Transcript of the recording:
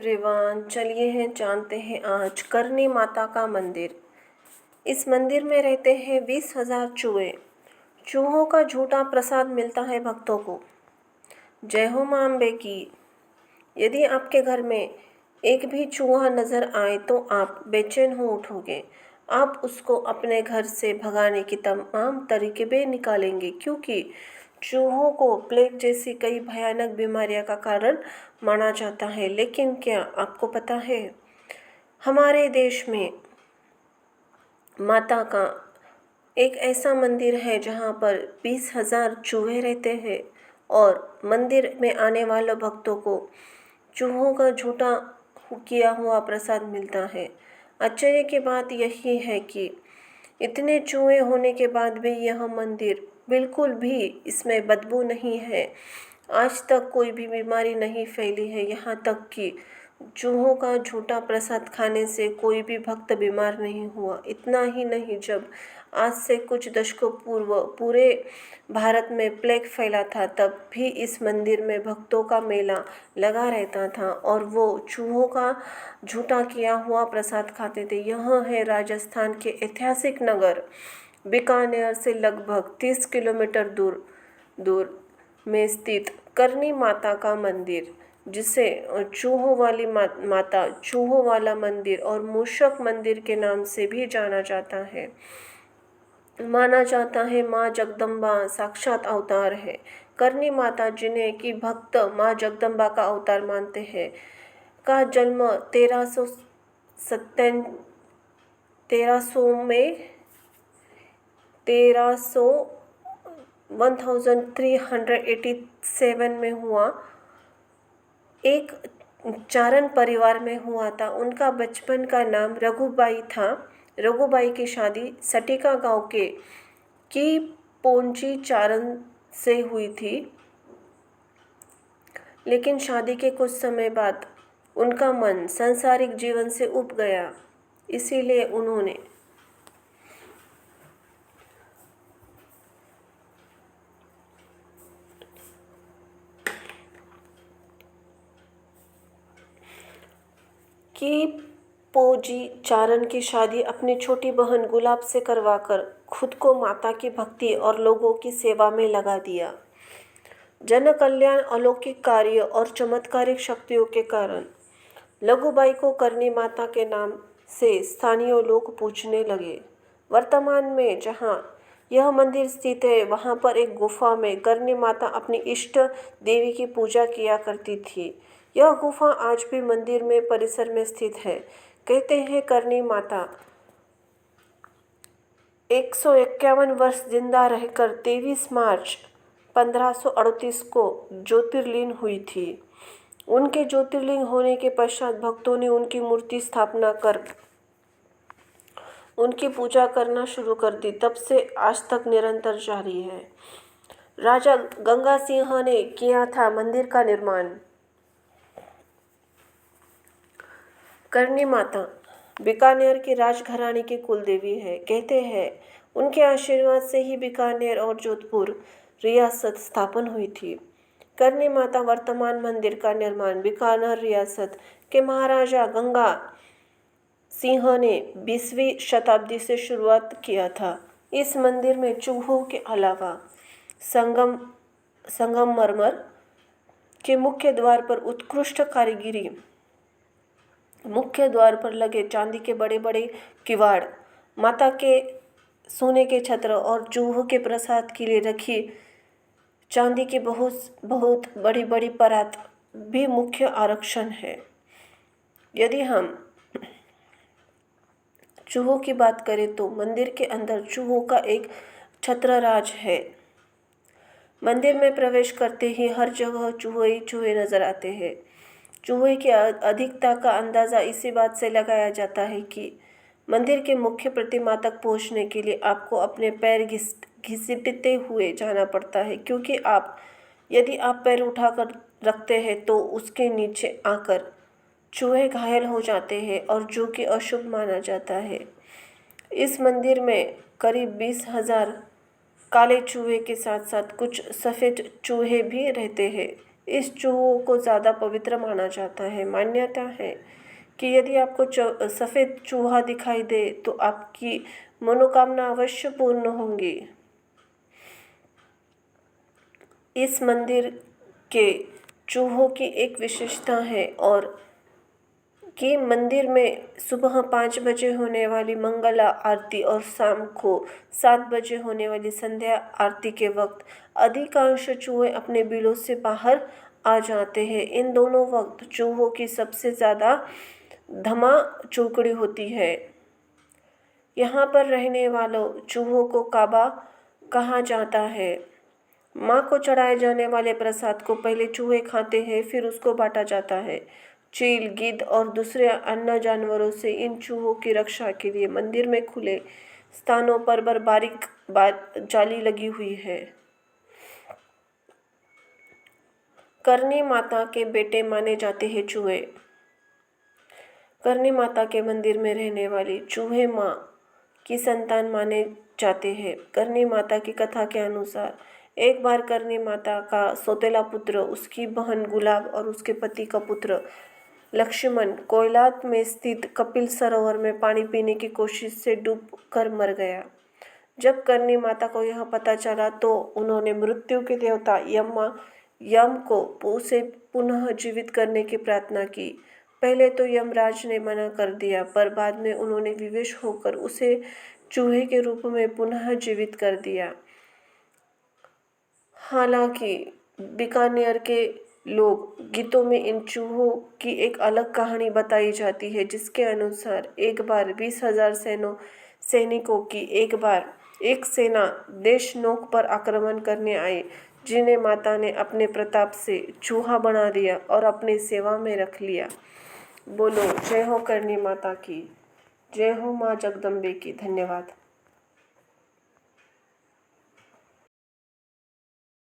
Everyone, चलिए हैं जानते हैं आज करनी माता का मंदिर। इस मंदिर में रहते हैं 20,000 चूहे। चूहों का झूठा प्रसाद मिलता है भक्तों को। जय हो मां अम्बे की। यदि आपके घर में एक भी चूहा नजर आए तो आप बेचैन हो उठोगे। आप उसको अपने घर से भगाने की तमाम तरीके भी निकालेंगे, क्योंकि चूहों को प्लेग जैसी कई भयानक बीमारियों का कारण माना जाता है। लेकिन क्या आपको पता है, हमारे देश में माता का एक ऐसा मंदिर है जहाँ पर 20,000 चूहे रहते हैं और मंदिर में आने वाले भक्तों को चूहों का झूठा किया हुआ प्रसाद मिलता है। आश्चर्य की बात यही है कि इतने चूहे होने के बाद भी यह मंदिर बिल्कुल भी इसमें बदबू नहीं है। आज तक कोई भी बीमारी नहीं फैली है। यहाँ तक कि चूहों का झूठा प्रसाद खाने से कोई भी भक्त बीमार नहीं हुआ। इतना ही नहीं, जब आज से कुछ दशकों पूर्व पूरे भारत में प्लेग फैला था, तब भी इस मंदिर में भक्तों का मेला लगा रहता था और वो चूहों का झूठा किया हुआ प्रसाद खाते थे। यह है राजस्थान के ऐतिहासिक नगर बीकानेर से लगभग 30 किलोमीटर दूर में स्थित करनी माता का मंदिर, जिसे चूहों वाली माता, चूहों वाला मंदिर और मूषक मंदिर के नाम से भी जाना जाता है। माना जाता है माँ जगदम्बा साक्षात अवतार है। करनी माता, जिन्हें कि भक्त माँ जगदम्बा का अवतार मानते हैं, का जन्म 1387 में हुआ। एक चारण परिवार में हुआ था। उनका बचपन का नाम रघुबाई था। रघुबाई की शादी सटिका गांव के की पोंची चारण से हुई थी, लेकिन शादी के कुछ समय बाद उनका मन सांसारिक जीवन से उब गया। इसीलिए उन्होंने की पोजी चारण की शादी अपनी छोटी बहन गुलाब से करवाकर खुद को माता की भक्ति और लोगों की सेवा में लगा दिया। जन कल्याण, अलौकिक कार्य और चमत्कारिक शक्तियों के कारण लघुबाई को करनी माता के नाम से स्थानीय लोग पूछने लगे। वर्तमान में जहाँ यह मंदिर स्थित है, वहाँ पर एक गुफा में करनी माता अपनी इष्ट देवी की पूजा किया करती थी। यह गुफा आज भी मंदिर में परिसर में स्थित है। कहते हैं करनी माता 151 वर्ष जिंदा रहकर 23 मार्च 1538 को ज्योतिर्लीन हुई थी। उनके ज्योतिर्लिंग होने के पश्चात भक्तों ने उनकी मूर्ति स्थापना कर उनकी पूजा करना शुरू कर दी। तब से आज तक निरंतर जारी है। राजा गंगा सिंह ने किया था मंदिर का निर्माण। करनी माता बीकानेर की राजघराने की कुलदेवी है। कहते हैं उनके आशीर्वाद से ही बीकानेर और जोधपुर रियासत स्थापन हुई थी। करनी माता वर्तमान मंदिर का निर्माण बीकानेर रियासत के महाराजा गंगा सिंह ने 20वीं शताब्दी से शुरुआत किया था। इस मंदिर में चूहों के अलावा संगमरमर के मुख्य द्वार पर उत्कृष्ट कारीगरी, मुख्य द्वार पर लगे चांदी के बड़े बड़े किवाड़, माता के सोने के छत्र और चूहों के प्रसाद के लिए रखी चांदी की बहुत बड़ी बड़ी परात भी मुख्य आकर्षण है। यदि हम चूहों की बात करें तो मंदिर के अंदर चूहों का एक छत्र राज है। मंदिर में प्रवेश करते ही हर जगह चूहे ही चूहे नजर आते हैं। चूहे की अधिकता का अंदाज़ा इसी बात से लगाया जाता है कि मंदिर के मुख्य प्रतिमा तक पहुंचने के लिए आपको अपने पैर घसीटते हुए जाना पड़ता है, क्योंकि यदि आप पैर उठाकर रखते हैं तो उसके नीचे आकर चूहे घायल हो जाते हैं, और जो कि अशुभ माना जाता है। इस मंदिर में करीब 20,000 काले चूहे के साथ साथ कुछ सफ़ेद चूहे भी रहते हैं। इस चूहों को ज़्यादा पवित्र माना जाता है। मान्यता है कि यदि आपको सफ़ेद चूहा दिखाई दे तो आपकी मनोकामना अवश्य पूर्ण होंगी। इस मंदिर के चूहों की एक विशेषता है और कि मंदिर में सुबह 5 बजे होने वाली मंगला आरती और शाम को 7 बजे होने वाली संध्या आरती के वक्त अधिकांश चूहे अपने बिलों से बाहर आ जाते हैं। इन दोनों वक्त चूहों की सबसे ज़्यादा धमा चौकड़ी होती है। यहाँ पर रहने वालों चूहों को काबा कहा जाता है। माँ को चढ़ाए जाने वाले प्रसाद को पहले चूहे खाते हैं, फिर उसको बांटा जाता है। चील, गिद्ध और दूसरे अन्य जानवरों से इन चूहों की रक्षा के लिए मंदिर में खुले स्थानों पर बारीक जाली लगी हुई है। करनी माता के बेटे माने जाते हैं चूहे। करनी माता के मंदिर में रहने वाली चूहे माँ की संतान माने जाते हैं। करनी माता की कथा के अनुसार एक बार करनी माता का सौतेला पुत्र, उसकी बहन गुलाब और उसके पति का पुत्र लक्ष्मण कोयलात में स्थित कपिल सरोवर में पानी पीने की कोशिश से डूब कर मर गया। जब करनी माता को यह पता चला तो उन्होंने मृत्यु के देवता यम को उसे पुनः जीवित करने की प्रार्थना की। पहले तो यमराज ने मना कर दिया, पर बाद में उन्होंने विवश होकर उसे चूहे के रूप में पुनः जीवित कर दिया। हालांकि बीकानेर के लोक गीतों में इन चूहों की एक अलग कहानी बताई जाती है, जिसके अनुसार एक बार 20,000 सैनिकों की एक सेना देशनोक पर आक्रमण करने आई, जिन्हें माता ने अपने प्रताप से चूहा बना दिया और अपनी सेवा में रख लिया। बोलो जय हो करनी माता की, जय हो माँ जगदम्बे की। धन्यवाद।